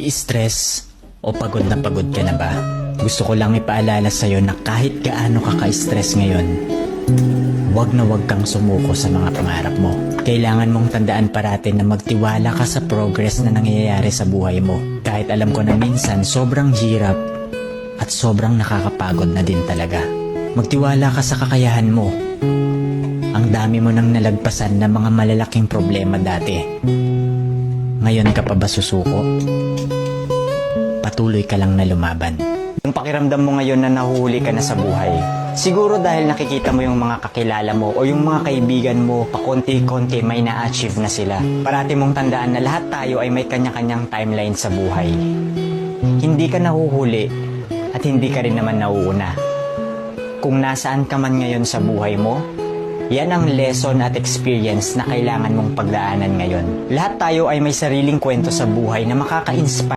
I-stress o pagod ka na ba? Gusto ko lang ipaalala sa'yo na kahit gaano ka ka-stress ngayon, wag na wag kang sumuko sa mga pangarap mo. Kailangan mong tandaan parati na magtiwala ka sa progress na nangyayari sa buhay mo. Kahit alam ko na minsan sobrang hirap at sobrang nakakapagod na din talaga. Magtiwala ka sa kakayahan mo. Ang dami mo nang nalagpasan na mga malalaking problema dati. Ngayon ka pa ba susuko? Patuloy ka lang na lumaban. Yung pakiramdam mo ngayon na nahuhuli ka na sa buhay, siguro dahil nakikita mo yung mga kakilala mo o yung mga kaibigan mo, pakonti-konti may na-achieve na sila. Parati mong tandaan na lahat tayo ay may kanya-kanyang timeline sa buhay. Hindi ka nahuhuli at hindi ka rin naman nauuna. Kung nasaan ka man ngayon sa buhay mo, yan ang lesson at experience na kailangan mong pagdaanan ngayon. Lahat tayo ay may sariling kwento sa buhay na makaka-inspire